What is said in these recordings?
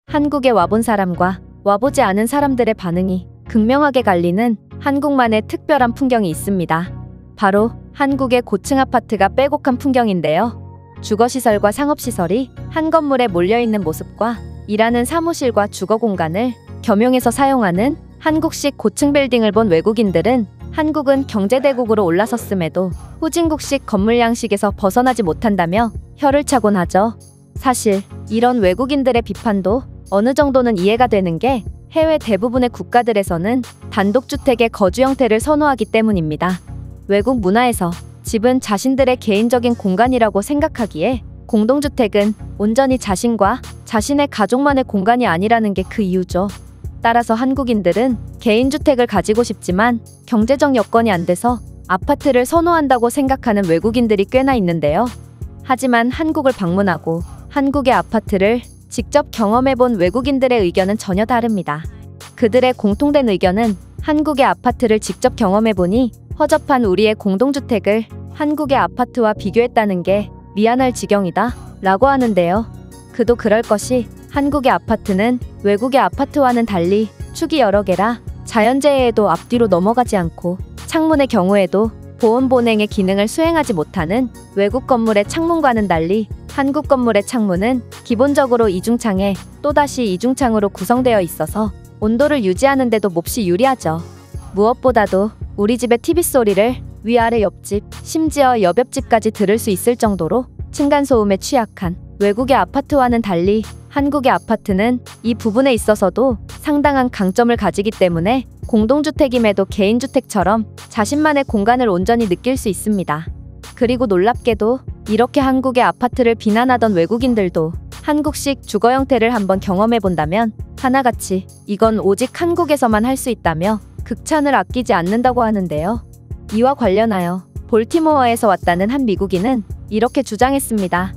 한국에 와본 사람과 와보지 않은 사람들의 반응이 극명하게 갈리는 한국만의 특별한 풍경이 있습니다. 바로 한국의 고층 아파트가 빼곡한 풍경인데요. 주거시설과 상업시설이 한 건물에 몰려있는 모습과 일하는 사무실과 주거 공간을 겸용해서 사용하는 한국식 고층 빌딩을 본 외국인들은 한국은 경제대국으로 올라섰음에도 후진국식 건물 양식에서 벗어나지 못한다며 혀를 차곤 하죠. 사실 이런 외국인들의 비판도 어느 정도는 이해가 되는 게 해외 대부분의 국가들에서는 단독주택의 거주 형태를 선호하기 때문입니다. 외국 문화에서 집은 자신들의 개인적인 공간이라고 생각하기에 공동주택은 온전히 자신과 자신의 가족만의 공간이 아니라는 게 그 이유죠. 따라서 한국인들은 개인주택을 가지고 싶지만 경제적 여건이 안 돼서 아파트를 선호한다고 생각하는 외국인들이 꽤나 있는데요. 하지만 한국을 방문하고 한국의 아파트를 직접 경험해본 외국인들의 의견은 전혀 다릅니다. 그들의 공통된 의견은 한국의 아파트를 직접 경험해보니 허접한 우리의 공동주택을 한국의 아파트와 비교했다는 게 미안할 지경이다 라고 하는데요. 그도 그럴 것이 한국의 아파트는 외국의 아파트와는 달리 축이 여러 개라 자연재해에도 앞뒤로 넘어가지 않고 창문의 경우에도 보온 보냉의 기능을 수행하지 못하는 외국 건물의 창문과는 달리 한국 건물의 창문은 기본적으로 이중창에 또다시 이중창으로 구성되어 있어서 온도를 유지하는 데도 몹시 유리하죠. 무엇보다도 우리 집의 TV 소리를 위아래 옆집, 심지어 옆옆집까지 들을 수 있을 정도로 층간소음에 취약한 외국의 아파트와는 달리 한국의 아파트는 이 부분에 있어서도 상당한 강점을 가지기 때문에 공동주택임에도 개인주택처럼 자신만의 공간을 온전히 느낄 수 있습니다. 그리고 놀랍게도 이렇게 한국의 아파트를 비난하던 외국인들도 한국식 주거 형태를 한번 경험해본다면 하나같이 이건 오직 한국에서만 할 수 있다며 극찬을 아끼지 않는다고 하는데요. 이와 관련하여 볼티모어에서 왔다는 한 미국인은 이렇게 주장했습니다.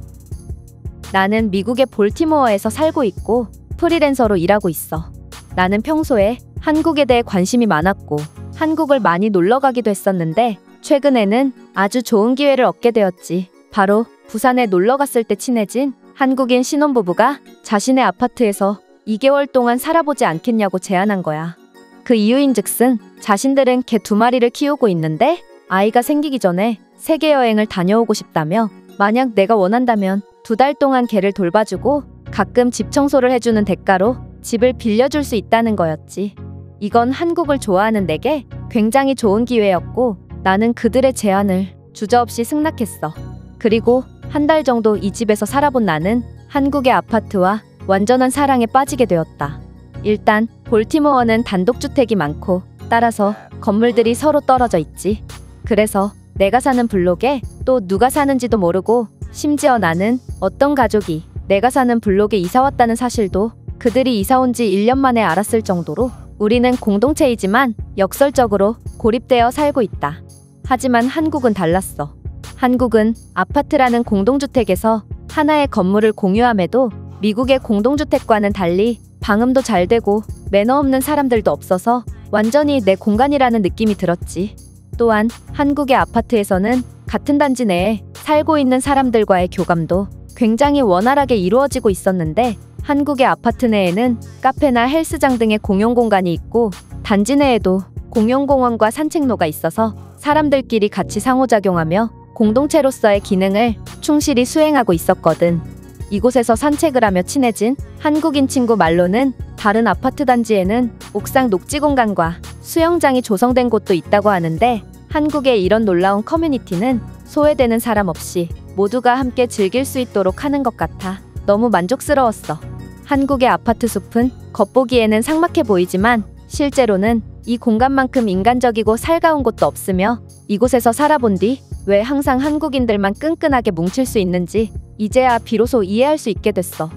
나는 미국의 볼티모어에서 살고 있고 프리랜서로 일하고 있어. 나는 평소에 한국에 대해 관심이 많았고 한국을 많이 놀러 가기도 했었는데 최근에는 아주 좋은 기회를 얻게 되었지. 바로 부산에 놀러 갔을 때 친해진 한국인 신혼부부가 자신의 아파트에서 2개월 동안 살아보지 않겠냐고 제안한 거야. 그 이유인즉슨 자신들은 개 2마리를 키우고 있는데 아이가 생기기 전에 세계 여행을 다녀오고 싶다며 만약 내가 원한다면 2달 동안 개를 돌봐주고 가끔 집 청소를 해주는 대가로 집을 빌려줄 수 있다는 거였지. 이건 한국을 좋아하는 내게 굉장히 좋은 기회였고 나는 그들의 제안을 주저없이 승낙했어. 그리고 한 달 정도 이 집에서 살아본 나는 한국의 아파트와 완전한 사랑에 빠지게 되었다. 일단 볼티모어는 단독주택이 많고 따라서 건물들이 서로 떨어져 있지. 그래서 내가 사는 블록에 또 누가 사는지도 모르고 심지어 나는 어떤 가족이 내가 사는 블록에 이사 왔다는 사실도 그들이 이사 온 지 1년 만에 알았을 정도로 우리는 공동체이지만 역설적으로 고립되어 살고 있다. 하지만 한국은 달랐어. 한국은 아파트라는 공동주택에서 하나의 건물을 공유함에도 미국의 공동주택과는 달리 방음도 잘 되고 매너 없는 사람들도 없어서 완전히 내 공간이라는 느낌이 들었지. 또한 한국의 아파트에서는 같은 단지 내에 살고 있는 사람들과의 교감도 굉장히 원활하게 이루어지고 있었는데 한국의 아파트 내에는 카페나 헬스장 등의 공용 공간이 있고 단지 내에도 공용공원과 산책로가 있어서 사람들끼리 같이 상호작용하며 공동체로서의 기능을 충실히 수행하고 있었거든. 이곳에서 산책을 하며 친해진 한국인 친구 말로는 다른 아파트 단지에는 옥상 녹지 공간과 수영장이 조성된 곳도 있다고 하는데 한국의 이런 놀라운 커뮤니티는 소외되는 사람 없이 모두가 함께 즐길 수 있도록 하는 것 같아 너무 만족스러웠어. 한국의 아파트 숲은 겉보기에는 삭막해 보이지만 실제로는 이 공간만큼 인간적이고 살가운 곳도 없으며 이곳에서 살아본 뒤 왜 항상 한국인들만 끈끈하게 뭉칠 수 있는지 이제야 비로소 이해할 수 있게 됐어.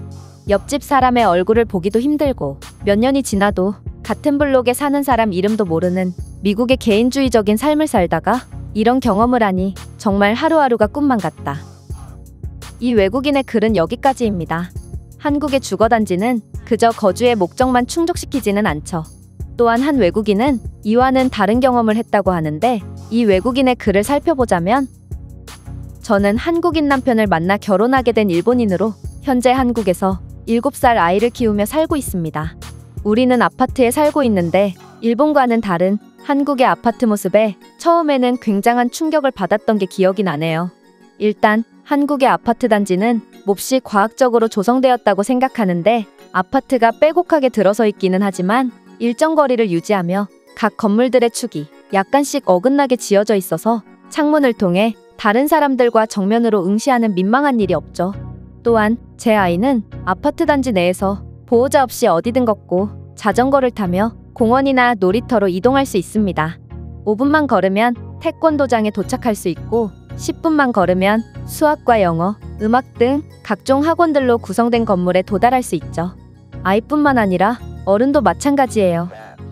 옆집 사람의 얼굴을 보기도 힘들고 몇 년이 지나도 같은 블록에 사는 사람 이름도 모르는 미국의 개인주의적인 삶을 살다가 이런 경험을 하니 정말 하루하루가 꿈만 같다. 이 외국인의 글은 여기까지입니다. 한국의 주거단지는 그저 거주의 목적만 충족시키지는 않죠. 또한 한 외국인은 이와는 다른 경험을 했다고 하는데 이 외국인의 글을 살펴보자면 저는 한국인 남편을 만나 결혼하게 된 일본인으로 현재 한국에서 7살 아이를 키우며 살고 있습니다. 우리는 아파트에 살고 있는데 일본과는 다른 한국의 아파트 모습에 처음에는 굉장한 충격을 받았던 게 기억이 나네요. 일단 한국의 아파트 단지는 몹시 과학적으로 조성되었다고 생각하는데 아파트가 빼곡하게 들어서 있기는 하지만 일정 거리를 유지하며 각 건물들의 축이 약간씩 어긋나게 지어져 있어서 창문을 통해 다른 사람들과 정면으로 응시하는 민망한 일이 없죠. 또한 제 아이는 아파트 단지 내에서 보호자 없이 어디든 걷고 자전거를 타며 공원이나 놀이터로 이동할 수 있습니다. 5분만 걸으면 태권도장에 도착할 수 있고 10분만 걸으면 수학과 영어, 음악 등 각종 학원들로 구성된 건물에 도달할 수 있죠. 아이뿐만 아니라 어른도 마찬가지예요.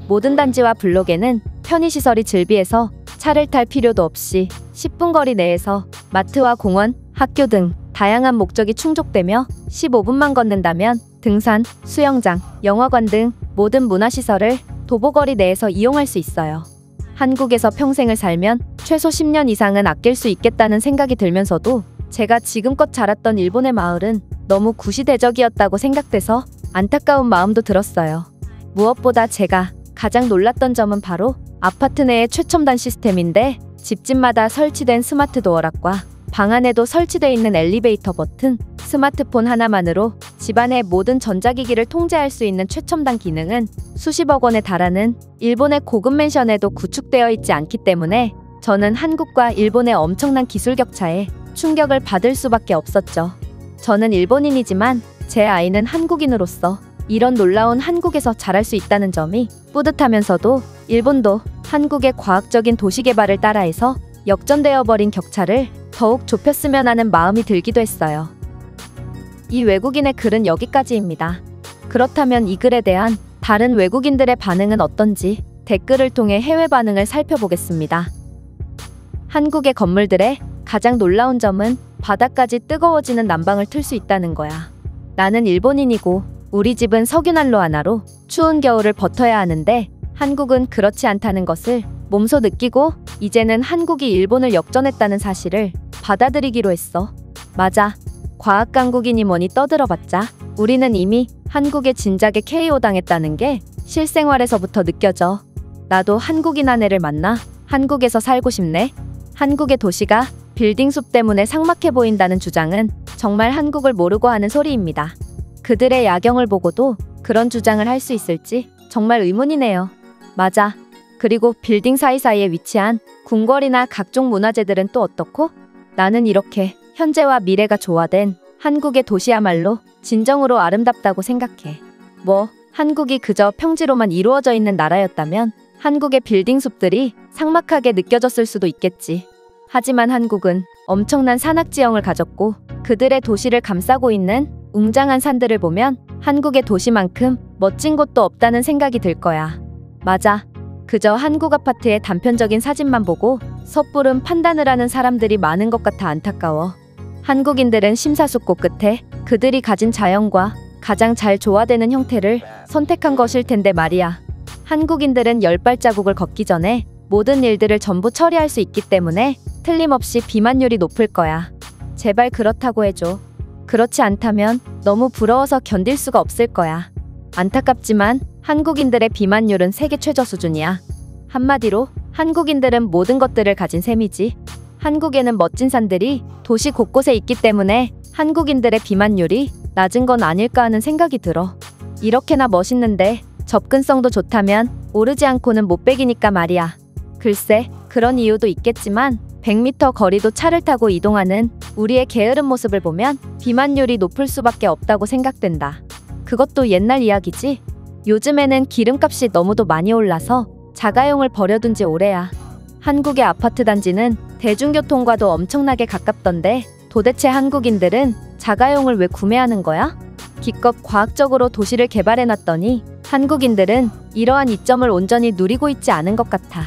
모든 단지와 블록에는 편의시설이 즐비해서 차를 탈 필요도 없이 10분 거리 내에서 마트와 공원, 학교 등 다양한 목적이 충족되며 15분만 걷는다면 등산, 수영장, 영화관 등 모든 문화시설을 도보거리 내에서 이용할 수 있어요. 한국에서 평생을 살면 최소 10년 이상은 아낄 수 있겠다는 생각이 들면서도 제가 지금껏 자랐던 일본의 마을은 너무 구시대적이었다고 생각돼서 안타까운 마음도 들었어요. 무엇보다 제가 가장 놀랐던 점은 바로 아파트 내의 최첨단 시스템인데 집집마다 설치된 스마트 도어락과 방 안에도 설치되어 있는 엘리베이터 버튼, 스마트폰 하나만으로 집안의 모든 전자기기를 통제할 수 있는 최첨단 기능은 수십억 원에 달하는 일본의 고급 맨션에도 구축되어 있지 않기 때문에 저는 한국과 일본의 엄청난 기술 격차에 충격을 받을 수밖에 없었죠. 저는 일본인이지만 제 아이는 한국인으로서 이런 놀라운 한국에서 자랄 수 있다는 점이 뿌듯하면서도 일본도 한국의 과학적인 도시개발을 따라해서 역전되어 버린 격차를 더욱 좁혔으면 하는 마음이 들기도 했어요. 이 외국인의 글은 여기까지입니다. 그렇다면 이 글에 대한 다른 외국인들의 반응은 어떤지 댓글을 통해 해외 반응을 살펴보겠습니다. 한국의 건물들의 가장 놀라운 점은 바닥까지 뜨거워지는 난방을 틀 수 있다는 거야. 나는 일본인이고 우리 집은 석유난로 하나로 추운 겨울을 버텨야 하는데 한국은 그렇지 않다는 것을 몸소 느끼고 이제는 한국이 일본을 역전했다는 사실을 받아들이기로 했어. 맞아. 과학 강국이니 뭐니 떠들어봤자 우리는 이미 한국의 진작에 KO 당했다는 게 실생활에서부터 느껴져. 나도 한국인 아내를 만나 한국에서 살고 싶네. 한국의 도시가 빌딩 숲 때문에 삭막해 보인다는 주장은 정말 한국을 모르고 하는 소리입니다. 그들의 야경을 보고도 그런 주장을 할 수 있을지 정말 의문이네요. 맞아. 그리고 빌딩 사이사이에 위치한 궁궐이나 각종 문화재들은 또 어떻고? 나는 이렇게 현재와 미래가 조화된 한국의 도시야말로 진정으로 아름답다고 생각해. 뭐 한국이 그저 평지로만 이루어져 있는 나라였다면 한국의 빌딩 숲들이 삭막하게 느껴졌을 수도 있겠지. 하지만 한국은 엄청난 산악지형을 가졌고 그들의 도시를 감싸고 있는 웅장한 산들을 보면 한국의 도시만큼 멋진 곳도 없다는 생각이 들 거야. 맞아. 그저 한국 아파트의 단편적인 사진만 보고 섣부른 판단을 하는 사람들이 많은 것 같아 안타까워. 한국인들은 심사숙고 끝에 그들이 가진 자연과 가장 잘 조화되는 형태를 선택한 것일 텐데 말이야. 한국인들은 10발자국을 걷기 전에 모든 일들을 전부 처리할 수 있기 때문에 틀림없이 비만율이 높을 거야. 제발 그렇다고 해줘. 그렇지 않다면 너무 부러워서 견딜 수가 없을 거야. 안타깝지만 한국인들의 비만율은 세계 최저 수준이야. 한마디로 한국인들은 모든 것들을 가진 셈이지. 한국에는 멋진 산들이 도시 곳곳에 있기 때문에 한국인들의 비만율이 낮은 건 아닐까 하는 생각이 들어. 이렇게나 멋있는데 접근성도 좋다면 오르지 않고는 못 배기니까 말이야. 글쎄, 그런 이유도 있겠지만 100m 거리도 차를 타고 이동하는 우리의 게으른 모습을 보면 비만율이 높을 수밖에 없다고 생각된다. 그것도 옛날 이야기지. 요즘에는 기름값이 너무도 많이 올라서 자가용을 버려둔 지 오래야. 한국의 아파트 단지는 대중교통과도 엄청나게 가깝던데 도대체 한국인들은 자가용을 왜 구매하는 거야? 기껏 과학적으로 도시를 개발해놨더니 한국인들은 이러한 이점을 온전히 누리고 있지 않은 것 같아.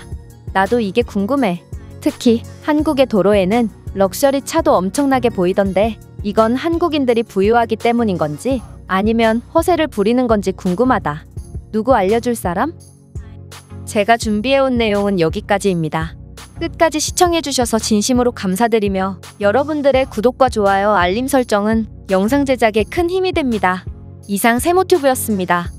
나도 이게 궁금해. 특히 한국의 도로에는 럭셔리 차도 엄청나게 보이던데 이건 한국인들이 부유하기 때문인 건지 아니면 허세를 부리는 건지 궁금하다. 누구 알려줄 사람? 제가 준비해온 내용은 여기까지입니다. 끝까지 시청해주셔서 진심으로 감사드리며 여러분들의 구독과 좋아요, 알림 설정은 영상 제작에 큰 힘이 됩니다. 이상 세모튜브였습니다.